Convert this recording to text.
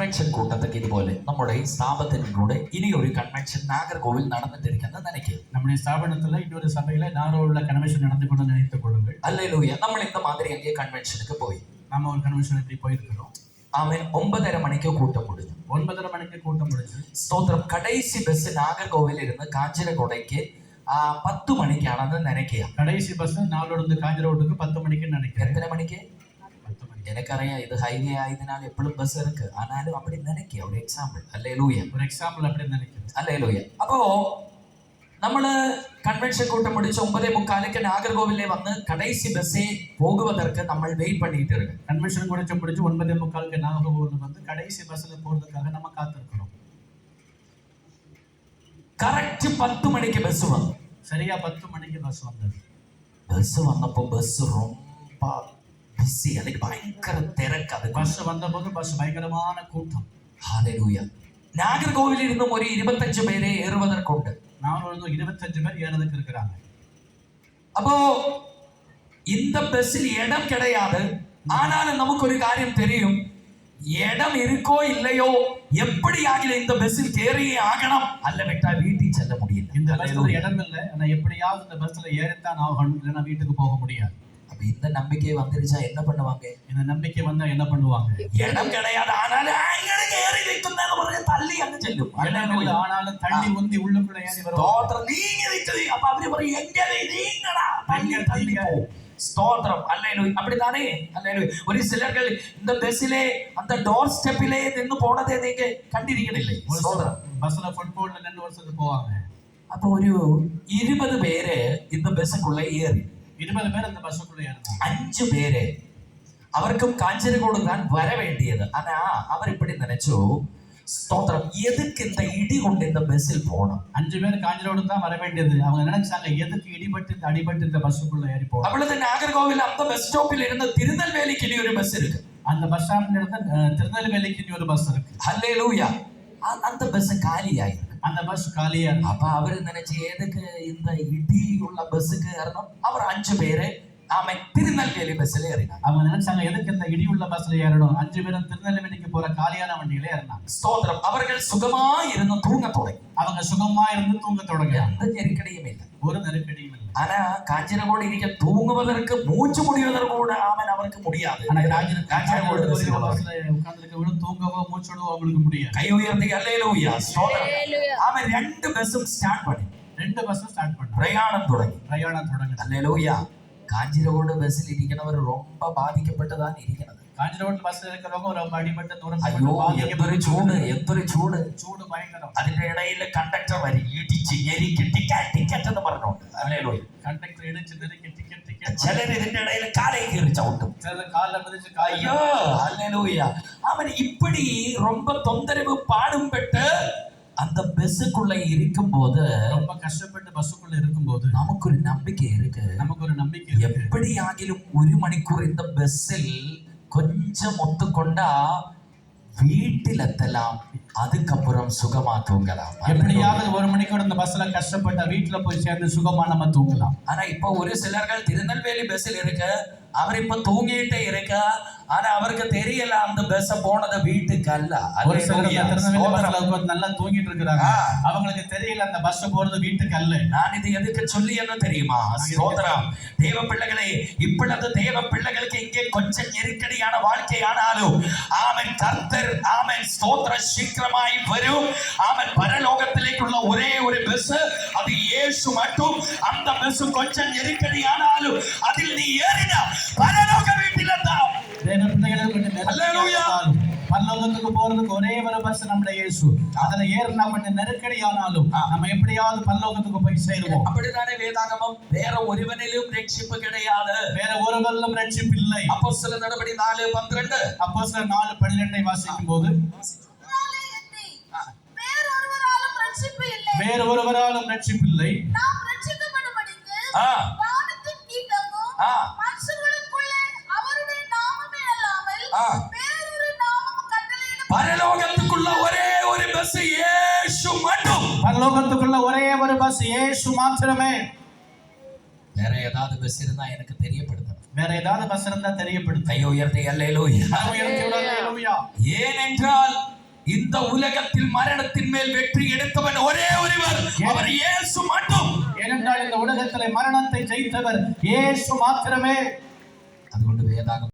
Convention കൂട്ടത്തൊക്കെ ഇതുപോലെ നമ്മുടെ ഈ സ്ഥാപനത്തിലൂടെ ഇനി ഒരു കൺവെൻഷൻ നാഗർകോവിൽ നടന്നിട്ടിരിക്കുന്നത് നനയ്ക്ക് நம்முடைய ஸ்தாபனத்துல இன்னொரு சபையில நாகர்கோவில்ல கன்வென்ஷன் நடந்து கொண்டு நினைத்துக் கொள்ளுங்கள். அல்லேலூயா. നമ്മൾ இந்த மாதிரி அங்கே கன்வென்ஷனுக்கு போய் நாம ஒரு கன்வென்ஷனுக்கு போயிருக்கிறோம். അവൻ 9:30 മണിക്ക് കൂട്ടം முடிஞ்சു. 9:30 മണിക്ക് കൂട്ടം முடிஞ்சு. സ്തോത്രം. കടൈസി ബസ് നാഗർകോവിലിൽ ഇരുന്ന് കാഞ്ചിരക്കോടയ്ക്ക് 10 മണിക്കാണെന്ന് നനയ്ക്കുക. കടൈസി ബസ് നാഗർകോവിലിൽ കാഞ്ചിരക്കോടയ്ക്ക് 10 മണിക്ക് നനയ്ക്കുക. എത്ര മണിക്ക്? 10 മണിക്ക്. എനിക്കറിയാം ഇത് ഹൈവേ ആയതിനാൽ എപ്പോഴും ബസ് ഇருக்கு. ആനാലും அப்படி നനയ്ക്കുക. ഒരു എക്സാമ്പിൾ. அல்லேலൂയ. ഒരു എക്സാമ്പിൾ அப்படி നനയ്ക്കുക. அல்லேலൂയ. അപ്പോ നമ്മള് കൺവെൻഷൻ കൂട്ടം முடிச்சு 9:45 നാഗർകോവിലെ വന്ന് കടൈസി ബസ്സേ പോകുവதற்கு നമ്മൾ വെയിറ്റ് பண்ணிட்டு இருக்கு. கன்வென்ஷன் முடிச்சு 9:45 நாகர்கோவில் வந்து கடைசி பஸ்ல போறதுக்காக நம்ம காத்திருக்கிறோம். കറക്റ്റ് 10 മണിക്ക് ബസ് വന്നു. சரியா 10 മണിക്ക് ബസ് വന്നത്. ബസ് വന്നപ്പോ ബസ് ரொம்ப ബിസി, അല്ലെങ്കിൽ ഭയങ്കര തിരക്ക്. ബസ് വന്നപ്പോൾ ബസ് ഭയങ്കരமான കൂട്ടം. ഹല്ലേലൂയ. നാഗർകോവിലിൽ ഇരുന്നും ഒരു 25 പേരെ ഏറുവதற்குണ്ട്. நாகர்கோவில் 25 பேர் ஏறதுக்கு இருக்கிறாங்க. அப்போ இந்த பஸ்ஸில் இடம் கிடையாது. ஆனாலும் நமக்கு ஒரு காரியம் தெரியும், இடம் இருக்கோ இல்லையோ எப்படியாகிலும் இந்த பஸ்ஸில் ஏறியே ஆகணும், அல்லவிட்டா வீட்டுக்கு செல்ல முடியல. இந்த பஸ்ல இடம் இல்லை, ஆனா எப்படியாவது இந்த பஸ்ல ஏறித்தான் ஆகணும், இல்லைன்னா வீட்டுக்கு போக முடியாது. அப்ப இந்த நம்பிக்கை வந்துருச்சா என்ன பண்ணுவாங்க? இந்த நம்பிக்கை வந்தா என்ன பண்ணுவாங்க? இடம் கிடையாது ஆனாலும் ஏறி வைக்கும்னு പറഞ്ഞ് തള്ളി അങ്ങ് ചെല്ലും. ஆனாலும் தள்ளி உந்தி உள்ளுக்குள்ள ஏறி வரும். ஸ்தோத்திரம். நீங்க வைத்தது அப்ப அவரு പറയും എങ്ങനെ നീങ്ങടാ തള്ളി പോ. ஸ்தோத்திரம். அல்லேலூயா. அப்படித்தானே? அல்லேலூயா. ஒரு சிலர்கள் இந்த பஸ்ஸிலே அந்த டோர் ஸ்டெப்பிலே நின்னு போனதே நீங்க கண்டிருக்கீங்களே. ஸ்தோத்திரம். பஸ்ல ஃபுட்போல்ல நின்னு வருஷத்து போவாங்க. அப்ப ஒரு 20 பேര് இந்த பஸ்ஸுக்குள்ள ஏறி 20 பேர் அந்த பஸ்ஸுக்குள்ள ஏறினாங்க. 5 பேര് അവർക്കും കാഞ്ചിരക്കോട് താൻ വര വേണ്ടിയത്. ആനാ അവർ ഇപ്പടി നനച്ചു. സ്തോത്രം. எதுக்கு இந்த இடி கொண்டு இந்த பஸ்ஸில் போகணும்? 5 பேர் காஞ்சிரோடு தான் வர வேண்டியது. அவங்க நினைச்சாங்க எதுக்கு இடிபட்டு அடிபட்டு இந்த பஸ்ஸுக்குள்ள ஏறி போகணும். அப்பொழுது நாகர்கோவில் அந்த பஸ் ஸ்டாப்பில் இருந்து திருநெல்வேலிக்கு இனி ஒரு பஸ் இருக்கு. அந்த பஸ் ஸ்டாப்ல இருந்து திருநெல்வேலிக்கு இனி ஒரு பஸ் இருக்கு. ஹல்லேலூயா. அந்த பஸ் காலியாயிருக்கு. அந்த பஸ் காலியா. அப்ப அவரு நினைச்சு எதுக்கு இந்த இடி உள்ள பஸ்ஸுக்கு ஏறணும்? அவர் 5 பேரு திருநெல்வேலி பஸ்ல ஏறினாங்க. அவங்க நினைச்சாங்க எதுக்கு இந்த இடி உள்ள பஸ்ல ஏறணும், 5 பேரும் திருநெல்வேலிக்கு போற காலியான வண்டியில ஏறினாங்க. ஸ்தோத்திரம். அவர்கள் சுகமா இருந்து தூங்க தொடங்கி. அவங்க சுகமா இருந்து தூங்க தொடங்கி. எந்த நெருக்கடியும் இல்லை, ஒரு நெருக்கடியும் இல்லை. ஆனா காஞ்சிரகோடு இருக்க தூங்குவதற்கு மூச்சு முடிவதற்கு கூட அவருக்கு முடியாது. ஆனா காஞ்சிரகோடு உட்கார்ந்திருக்க விட தூங்கவோ மூச்சோடவோ அவங்களுக்கு முடியாது. கை உயர்த்தி அல்லேலூயா. ஸ்தோத்திரம். அவன் 2 பஸ்ஸும் ஸ்டார்ட் பண்ணி 2 பஸ்ஸும் ஸ்டார்ட் பண்ணி பிரயாணம் தொடங்கி. அல்லேலூயா. കാഞ്ചിരകോട് ബസ്സിൽ ഇരിക്കുന്നവർ ரொம்ப ബാധിക്കപ്പെട്ടതാണ് ഇരിക്കുന്നത്. കാഞ്ചിരകോട് ബസ്സിൽ ഇരിക്കുന്നവർ ரொம்ப അടിപെട്ട് എന്തൊരു ചൂട്. ചൂട് ഭയങ്കരം. അതിന്റെ ഇടയിൽ കണ്ടക്ടർ വരി ഇടിച്ച് ഞെരിക്ക് ടിക്കറ്റ് എന്ന് പറഞ്ഞോണ്ട്. அல்லேலൂയ. കണ്ടക്ടർ ഇടിച്ച് ഞെരിക്ക് ടിക്കറ്റ്. ചിലർ ഇതിന്റെ ഇടയിൽ കാലേ കയറി ചവിട്ടും. ചിലർ കാലിൽ മിതിച്ച് അയ്യോ. அல்லேலൂയ. അവൻ இப்படி ரொம்ப தொந்தரவு பாடும்பட்டு அந்த பஸ்ஸுக்குள்ள இருக்கும்போது, ரொம்ப கஷ்டப்பட்டு பஸ்ஸுக்குள்ள இருக்கும்போது நமக்கு நம்பிக்கை இருக்கு. எப்படியாகிலும் 1 മണിക്കൂർ இந்த பஸ்ஸில் கொஞ்சம் ஒத்துக்கொண்டா வீட்டிலெத்தலாம், அதுக்கப்புறம் சுகமா தூங்கலாம். எப்படியாவது 1 மணிக்கூர் இந்த பஸ்ல கஷ்டப்பட்டா வீட்டுல போய் சேர்ந்து சுகமா நம்ம தூங்கலாம். ஆனா இப்ப ஒரு சிலர்கள் திருநெல்வேலி பஸ்ஸில் இருக்க அவர் இப்ப தூங்கிட்டே இருக்க. ஆனா அவருக்கு தெரியல அந்த பஸ் போனது வீட்டுக்கு அல்ல. நல்லா தூங்கிட்டு இருக்கிறாங்க, அவங்களுக்கு தெரியல அந்த பஸ் போறது வீட்டுக்கு அல்ல. நான் இது எதுக்கு சொல்லி என்ன தெரியுமா? ஸ்தோத்திரம். தேவ பிள்ளைகளே, இப்பொழுது தேவ பிள்ளைகளுக்கு இங்கே கொஞ்சம் நெருக்கடியான வாழ்க்கை ஆனாலும் ஆமென் கர்த்தர் ஆமென் ஸ்தோத்திரம் சீக்கிரமாய் வரும். ஆமென் பரலோகத்திலேக்குள்ள ஒரே ஒரு பஸ், அது இயேசு மட்டும். அந்த பஸ் கொஞ்சம் நெருக்கடி ஆனாலும் அதில் நீ ஏறினா பரலோக வீட்டில் தான். பரலோகத்துக்கு போறதுக்கு ஒரே ஒரு பஸ் நம்ம இயேசு. அதுல ஏறினா கொஞ்சம் நெருக்கடி ஆனாலும் நம்ம எப்படியாவது பரலோகத்துக்கு போய் சேருவோம். அப்படித்தானே வேதாகமம். வேற ஒருவனிலும் ரட்சிப்பு கிடையாது, வேற ஒருவரிலும் ரட்சிப்பு இல்லை. அப்போஸ்தலர் நடபடி 4:12. அப்போஸ்தலர் 4:12 வாசிக்கும் போது, வேற ஒருவராலும் ரட்சிப்பு இல்லை, பரலோகத்துக்குள்ள ஒரே ஒரு பஸ் இயேசு மட்டும். பரலோகத்துக்குள்ள ஒரே ஒரு பஸ் இயேசு மாத்திரமே. வேற ஏதாவது பஸ் இருந்தா எனக்கு தெரியப்படுத்தணும். வேற ஏதாவது பஸ் இருந்தா தெரியப்படுத்து. கையை உயர்த்தி அல்லேலூயா. அல்லேலூயா. ஏனென்றால் இந்த உலகத்தில் மரணத்தின் மேல் வெற்றி எடுத்தவன் ஒரே ஒருவர், அவர் இயேசு மட்டும். ஏனென்றால் இந்த உலகத்திலே மரணத்தை ஜெயித்தவர் இயேசு மாத்திரமே. അതുകൊണ്ട് വേദാഗം